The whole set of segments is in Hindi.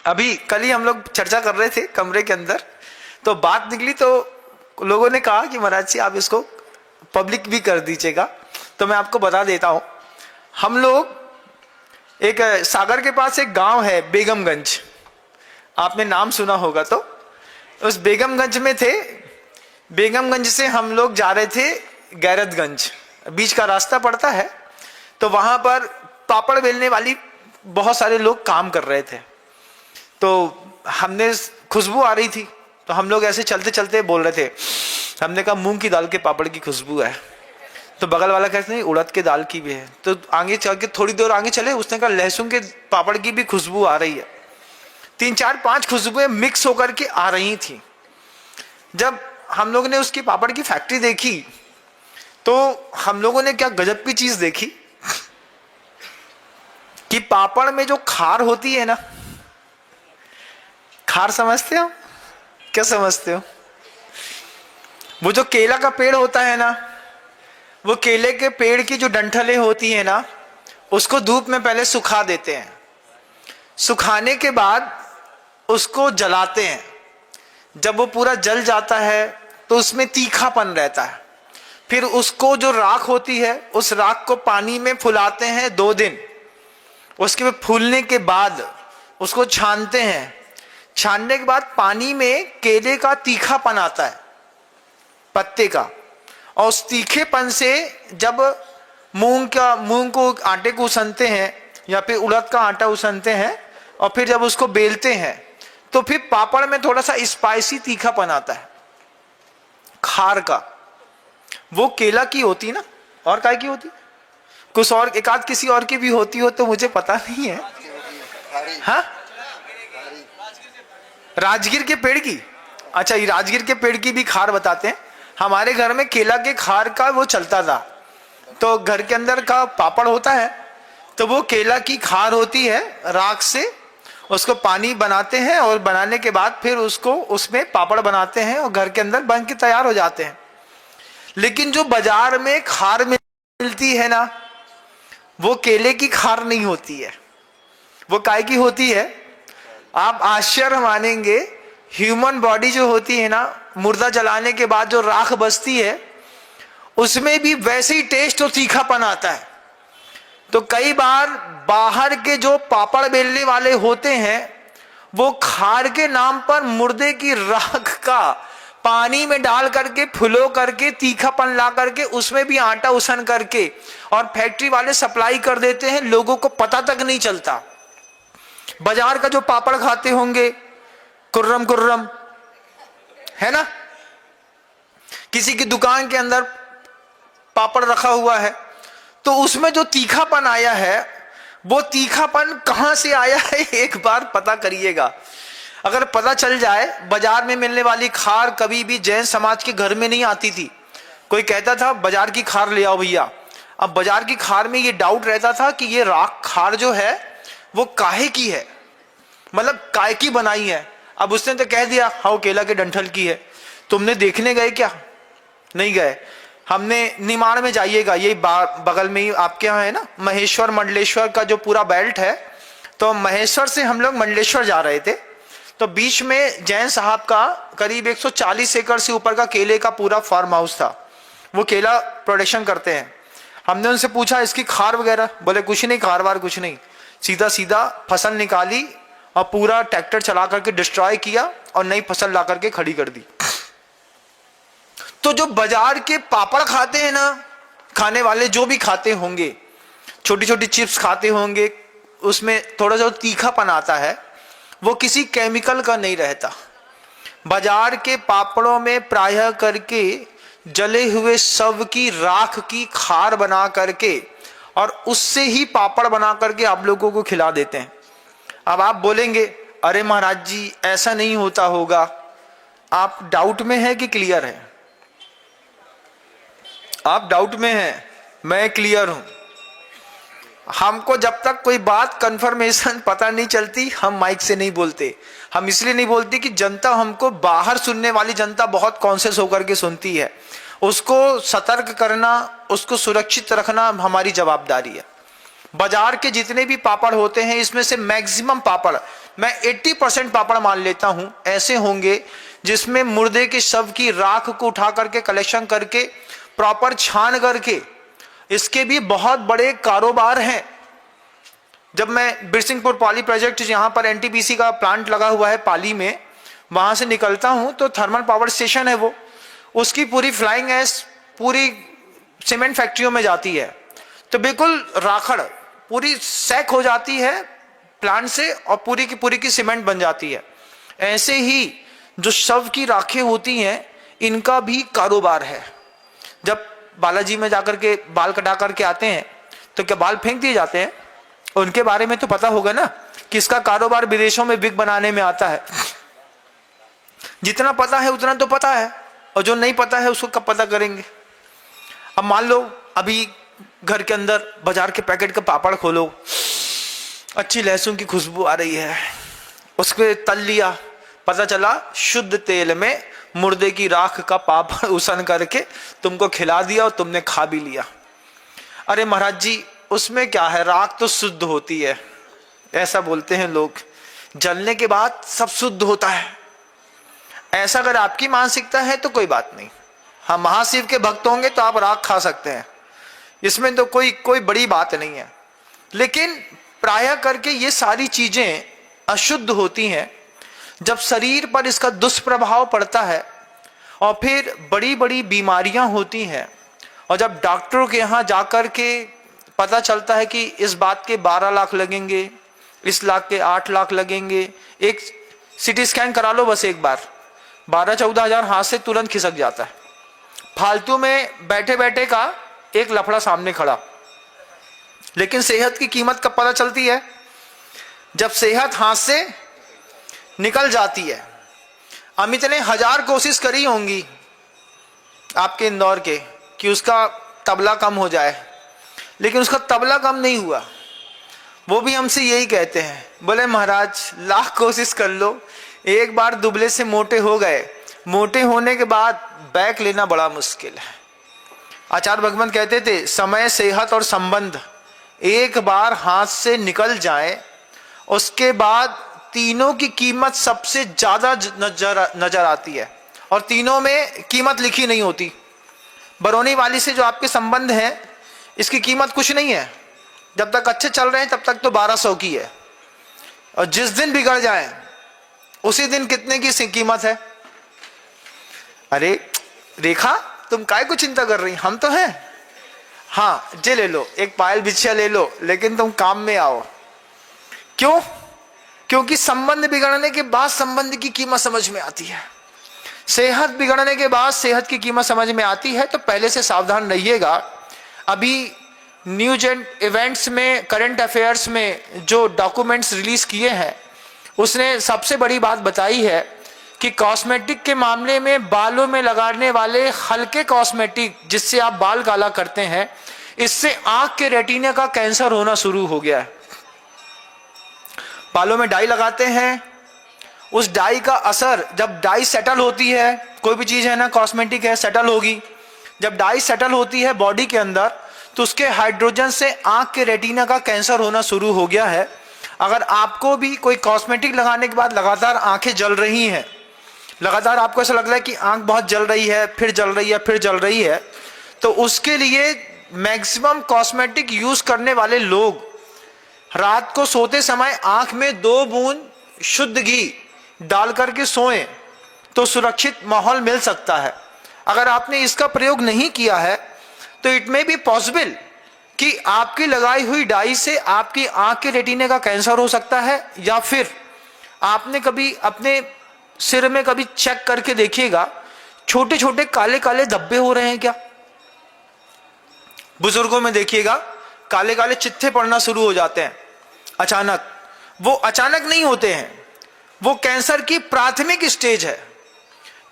अभी कल ही हम लोग चर्चा कर रहे थे कमरे के अंदर, तो बात निकली तो लोगों ने कहा कि महाराज जी आप इसको पब्लिक भी कर दीजिएगा। तो मैं आपको बता देता हूं, हम लोग एक सागर के पास एक गांव है बेगमगंज, आपने नाम सुना होगा। तो उस बेगमगंज में थे, बेगमगंज से हम लोग जा रहे थे गैरतगंज, बीच का रास्ता पड़ता है। तो वहां पर पापड़ बेलने वाली बहुत सारे लोग काम कर रहे थे, तो हमने खुशबू आ रही थी, तो हम लोग ऐसे चलते चलते बोल रहे थे, हमने कहा मूंग की दाल के पापड़ की खुशबू है। तो बगल वाला कहते नहीं उड़द के दाल की भी है। तो आगे चल के थोड़ी देर आगे चले, उसने कहा लहसुन के पापड़ की भी खुशबू आ रही है। 3 4 5 खुशबुएं मिक्स होकर के आ रही थी। जब हम लोगों ने उसकी पापड़ की फैक्ट्री देखी तो हम लोगों ने क्या गजब की चीज देखी कि पापड़ में जो खार होती है ना, खार समझते हो? क्या समझते हो? वो जो केला का पेड़ होता है ना, वो केले के पेड़ की जो डंठलें होती है ना, उसको धूप में पहले सुखा देते हैं। सुखाने के बाद उसको जलाते हैं। जब वो पूरा जल जाता है तो उसमें तीखापन रहता है। फिर उसको जो राख होती है, उस राख को पानी में फुलाते हैं 2 दिन। उसके फूलने के बाद उसको छानते हैं। छानने के बाद पानी में केले का तीखापन आता है, पत्ते का। और उस तीखेपन से जब मूंग को आटे को उसनते हैं या फिर उड़द का आटा उसनते हैं, और फिर जब उसको बेलते हैं तो फिर पापड़ में थोड़ा सा स्पाइसी तीखापन आता है खार का। वो केला की होती ना, और काय की होती? कुछ और एक आध किसी और की भी होती हो तो मुझे पता नहीं है। हाँ, राजगिर के पेड़ की। अच्छा, ये राजगिर के पेड़ की भी खार बताते हैं। हमारे घर में केला के खार का वो चलता था। तो घर के अंदर का पापड़ होता है तो वो केला की खार होती है, राख से उसको पानी बनाते हैं और बनाने के बाद फिर उसको उसमें पापड़ बनाते हैं और घर के अंदर बन के तैयार हो जाते हैं। लेकिन जो बाजार में खार मिलती है ना, वो केले की खार नहीं होती है। वो काय की होती है? आप आश्चर्य मानेंगे, ह्यूमन बॉडी जो होती है ना, मुर्दा जलाने के बाद जो राख बचती है उसमें भी वैसे ही टेस्ट और तीखापन आता है। तो कई बार बाहर के जो पापड़ बेलने वाले होते हैं वो खार के नाम पर मुर्दे की राख का पानी में डाल करके फुलो करके तीखापन ला करके उसमें भी आटा उसन करके और फैक्ट्री वाले सप्लाई कर देते हैं, लोगों को पता तक नहीं चलता। बाजार का जो पापड़ खाते होंगे कुर्रम कुर्रम, है ना, किसी की दुकान के अंदर पापड़ रखा हुआ है तो उसमें जो तीखापन आया है वो तीखापन कहां से आया है एक बार पता करिएगा। अगर पता चल जाए, बाजार में मिलने वाली खार कभी भी जैन समाज के घर में नहीं आती थी। कोई कहता था बाजार की खार ले आओ भैया। अब बाजार की खार में ये डाउट रहता था कि ये राख खार जो है वो काहे की है, मतलब काय की बनाई है। अब उसने तो कह दिया हाँ केला के डंठल की है। तुमने देखने गए क्या? नहीं गए। हमने निमाड़ में जाइएगा, ये बगल में ही आपके यहाँ है ना, महेश्वर मंडलेश्वर का जो पूरा बेल्ट है। तो महेश्वर से हम लोग मंडलेश्वर जा रहे थे, तो बीच में जैन साहब का करीब 140 एकड़ से ऊपर का केले का पूरा फार्म हाउस था। वो केला प्रोडक्शन करते हैं। हमने उनसे पूछा इसकी खार वगैरह, बोले कुछ नहीं, खार वार कुछ नहीं। सीधा सीधा फसल निकाली और पूरा ट्रैक्टर चला करके डिस्ट्रॉय किया और नई फसल ला करके खड़ी कर दी। तो जो बाजार के पापड़ खाते हैं ना, खाने वाले जो भी खाते होंगे, छोटी छोटी चिप्स खाते होंगे, उसमें थोड़ा सा तीखापन आता है, वो किसी केमिकल का नहीं रहता। बाजार के पापड़ों में प्रायः करके जले हुए शव की राख की खार बना करके और उससे ही पापड़ बना करके आप लोगों को खिला देते हैं। अब आप बोलेंगे अरे महाराज जी ऐसा नहीं होता होगा। आप डाउट में है कि क्लियर है? आप डाउट में हैं, मैं क्लियर हूं। हमको जब तक कोई बात कंफर्मेशन पता नहीं चलती हम माइक से नहीं बोलते। हम इसलिए नहीं बोलते कि जनता हमको, बाहर सुनने वाली जनता बहुत कॉन्शियस होकर के सुनती है, उसको सतर्क करना, उसको सुरक्षित रखना हमारी जवाबदारी है। बाजार के जितने भी पापड़ होते हैं इसमें से मैक्सिमम पापड़, मैं 80% पापड़ मान लेता हूं, ऐसे होंगे जिसमें मुर्दे के शव की राख को उठा करके कलेक्शन करके प्रॉपर छान करके, इसके भी बहुत बड़े कारोबार हैं। जब मैं बिरसिंहपुर पाली प्रोजेक्ट, जहां पर एनटीपीसी का प्लांट लगा हुआ है पाली में, वहां से निकलता हूं तो थर्मल पावर स्टेशन है वो, उसकी पूरी फ्लाइंग एश पूरी सीमेंट फैक्ट्रियों में जाती है, तो बिल्कुल राखड़ पूरी सैक हो जाती है प्लांट से और पूरी की सीमेंट बन जाती है। ऐसे ही जो शव की राखें होती हैं इनका भी कारोबार है। जब बालाजी में जाकर के बाल कटा करके आते हैं तो क्या बाल फेंक दिए जाते हैं? उनके बारे में तो पता होगा ना कि इसका कारोबार विदेशों में विग बनाने में आता है। जितना पता है उतना तो पता है, और जो नहीं पता है उसको कब पता करेंगे। अब मान लो अभी घर के अंदर बाजार के पैकेट का पापड़ खोलो, अच्छी लहसुन की खुशबू आ रही है, उसके तल लिया, पता चला शुद्ध तेल में मुर्दे की राख का पापड़ उसन करके तुमको खिला दिया और तुमने खा भी लिया। अरे महाराज जी उसमें क्या है, राख तो शुद्ध होती है, ऐसा बोलते हैं लोग, जलने के बाद सब शुद्ध होता है। ऐसा अगर आपकी मानसिकता है तो कोई बात नहीं, हम महाशिव के भक्त होंगे तो आप राख खा सकते हैं, इसमें तो कोई बड़ी बात नहीं है। लेकिन प्रायः करके ये सारी चीजें अशुद्ध होती हैं, जब शरीर पर इसका दुष्प्रभाव पड़ता है और फिर बड़ी बड़ी बीमारियां होती हैं, और जब डॉक्टरों के यहाँ जाकर के पता चलता है कि इस बात के 12 लाख लगेंगे, इस लाख के 8 लाख लगेंगे, एक सिटी स्कैन करा लो बस एक बार, 12-14 हजार हाथ से तुरंत खिसक जाता है। फालतू में बैठे बैठे का एक लफड़ा सामने खड़ा। लेकिन सेहत की कीमत कब पता चलती है? जब सेहत हाथ से निकल जाती है। अमित ने 1000 कोशिश करी होंगी आपके इंदौर के कि उसका तबला कम हो जाए, लेकिन उसका तबला कम नहीं हुआ। वो भी हमसे यही कहते हैं, बोले महाराज लाख कोशिश कर लो, एक बार दुबले से मोटे हो गए, मोटे होने के बाद बैक लेना बड़ा मुश्किल है। आचार्य भगवंत कहते थे समय, सेहत और संबंध एक बार हाथ से निकल जाए, उसके बाद तीनों की कीमत सबसे ज्यादा नजर आती है, और तीनों में कीमत लिखी नहीं होती। बरौनी वाली से जो आपके संबंध है इसकी कीमत कुछ नहीं है, जब तक अच्छे चल रहे हैं तब तक तो 1200 की है, और जिस दिन बिगड़ जाए उसी दिन कितने की कीमत है। अरे रेखा तुम काय को चिंता कर रही, हम तो हैं। हाँ जे ले लो, एक पायल बिछिया ले लो, लेकिन तुम काम में आओ। क्यों? क्योंकि संबंध बिगड़ने के बाद संबंध की कीमत समझ में आती है, सेहत बिगड़ने के बाद सेहत की कीमत समझ में आती है। तो पहले से सावधान रहिएगा। अभी न्यूज एंड इवेंट्स में, करंट अफेयर्स में जो डॉक्यूमेंट्स रिलीज किए हैं उसने सबसे बड़ी बात बताई है कि कॉस्मेटिक के मामले में बालों में लगाने वाले हल्के कॉस्मेटिक जिससे आप बाल काला करते हैं, इससे आंख के रेटिना का कैंसर होना शुरू हो गया है। बालों में डाई लगाते हैं, उस डाई का असर, जब डाई सेटल होती है, कोई भी चीज है ना कॉस्मेटिक है सेटल होगी, जब डाई सेटल होती है बॉडी के अंदर तो उसके हाइड्रोजन से आंख के रेटिना का कैंसर होना शुरू हो गया है। अगर आपको भी कोई कॉस्मेटिक लगाने के बाद लगातार आंखें जल रही हैं, लगातार आपको ऐसा लग रहा है कि आंख बहुत जल रही है, फिर जल रही है, फिर जल रही है, तो उसके लिए मैक्सिमम कॉस्मेटिक यूज करने वाले लोग रात को सोते समय आंख में 2 बूंद शुद्ध घी डाल करके सोएं तो सुरक्षित माहौल मिल सकता है। अगर आपने इसका प्रयोग नहीं किया है तो इट मे बी पॉसिबल कि आपकी लगाई हुई डाई से आपकी आंख के रेटिने का कैंसर हो सकता है, या फिर आपने कभी अपने सिर में कभी चेक करके देखिएगा छोटे छोटे काले काले धब्बे हो रहे हैं क्या। बुजुर्गों में देखिएगा काले काले चित्थे पड़ना शुरू हो जाते हैं अचानक। वो अचानक नहीं होते हैं, वो कैंसर की प्राथमिक स्टेज है।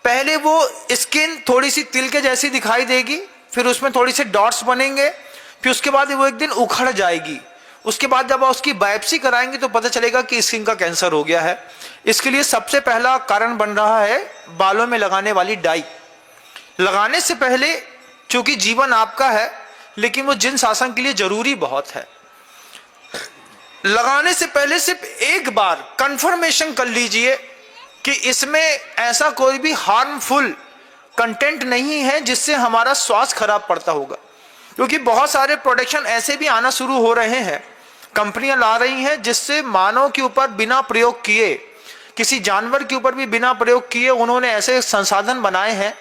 पहले वो स्किन थोड़ी सी तिल के जैसी दिखाई देगी, फिर उसमें थोड़ी सी डॉट्स बनेंगे, फिर उसके बाद वो एक दिन उखड़ जाएगी। उसके बाद जब आप उसकी बायोप्सी कराएंगे तो पता चलेगा कि स्किन का कैंसर हो गया है। इसके लिए सबसे पहला कारण बन रहा है बालों में लगाने वाली डाई। लगाने से पहले, चूंकि जीवन आपका है, लेकिन वो जिन शासन के लिए जरूरी बहुत है, लगाने से पहले सिर्फ एक बार कंफर्मेशन कर लीजिए कि इसमें ऐसा कोई भी हार्मफुल कंटेंट नहीं है जिससे हमारा स्वास्थ्य खराब पड़ता होगा। क्योंकि बहुत सारे प्रोडक्शन ऐसे भी आना शुरू हो रहे हैं, कंपनियां ला रही हैं जिससे मानव के ऊपर बिना प्रयोग किए, किसी जानवर के ऊपर भी बिना प्रयोग किए उन्होंने ऐसे संसाधन बनाए हैं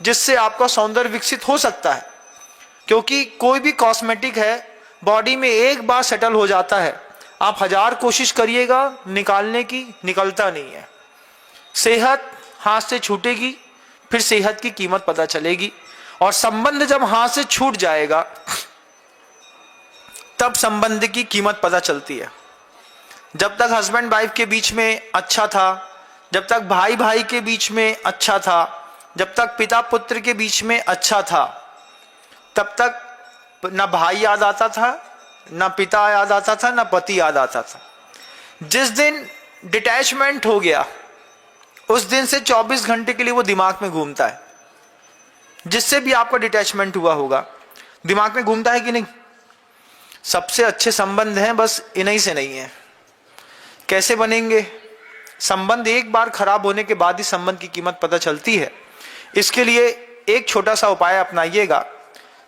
जिससे आपका सौंदर्य विकसित हो सकता है। क्योंकि कोई भी कॉस्मेटिक है बॉडी में एक बार सेटल हो जाता है, आप 1000 कोशिश करिएगा निकालने की, निकलता नहीं है। सेहत हाथ से छूटेगी, फिर सेहत की कीमत पता चलेगी, और संबंध जब हाथ से छूट जाएगा तब संबंध की कीमत पता चलती है। जब तक हस्बैंड वाइफ के बीच में अच्छा था, जब तक भाई भाई के बीच में अच्छा था, जब तक पिता पुत्र के बीच में अच्छा था, तब तक ना भाई याद आता था, ना पिता याद आता था, ना पति याद आता था। जिस दिन डिटैचमेंट हो गया उस दिन से 24 घंटे के लिए वो दिमाग में घूमता है। जिससे भी आपका डिटैचमेंट हुआ होगा दिमाग में घूमता है कि नहीं? सबसे अच्छे संबंध हैं, बस इन्हीं से नहीं है। कैसे बनेंगे? संबंध एक बार खराब होने के बाद ही संबंध की कीमत पता चलती है। इसके लिए एक छोटा सा उपाय अपनाइएगा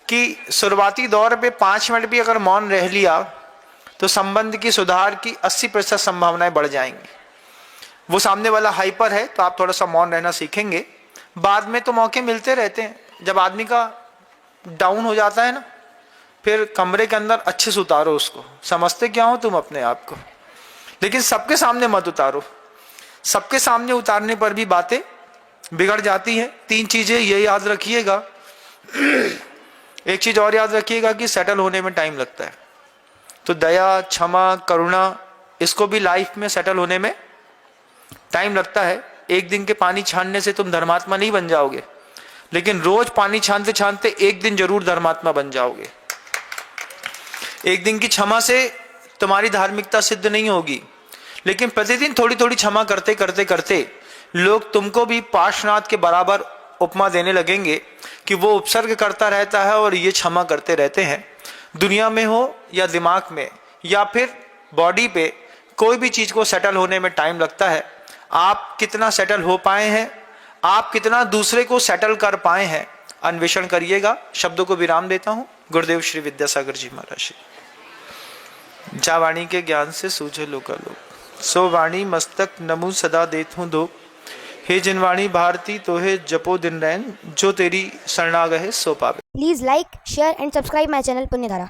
कि शुरुआती दौर पे 5 मिनट भी अगर मौन रह लिया तो संबंध की सुधार की 80% संभावनाएं बढ़ जाएंगी। वो सामने वाला हाइपर है तो आप थोड़ा सा मौन रहना सीखेंगे, बाद में तो मौके मिलते रहते हैं। जब आदमी का डाउन हो जाता है ना, फिर कमरे के अंदर अच्छे से उतारो उसको। समझते क्या हो तुम अपने आप को, लेकिन सबके सामने मत उतारो। सबके सामने उतारने पर भी बातें बिगड़ जाती हैं। 3 चीजें ये याद रखिएगा। एक चीज और याद रखिएगा कि सेटल होने में टाइम लगता है, तो दया, क्षमा, करुणा, इसको भी लाइफ में सेटल होने में टाइम लगता है। एक दिन के पानी छानने से तुम धर्मात्मा नहीं बन जाओगे, लेकिन रोज पानी छानते छानते एक दिन जरूर धर्मात्मा बन जाओगे। एक दिन की क्षमा से तुम्हारी धार्मिकता सिद्ध नहीं होगी, लेकिन प्रतिदिन थोड़ी थोड़ी क्षमा करते करते करते लोग तुमको भी पार्श्वनाथ के बराबर उपमा देने लगेंगे कि वो उपसर्ग करता रहता है और ये क्षमा करते रहते हैं। दुनिया में हो या दिमाग में या फिर बॉडी पे, कोई भी चीज को सेटल होने में टाइम लगता है। आप कितना सेटल हो पाए हैं, आप कितना दूसरे को सेटल कर पाए हैं, अन्वेषण करिएगा। शब्दों को विराम देता हूं। गुरुदेव श्री विद्यासागर जी महाराज। जा वाणी के ज्ञान से सूझे लोकालोक, सो वाणी मस्तक नमु सदा देत हूं दो। हे जिनवाणी भारती तो हे जपो दिन रैन, जो तेरी शरणागह है सो पावे। Please like, share and subscribe my channel Punyadhara.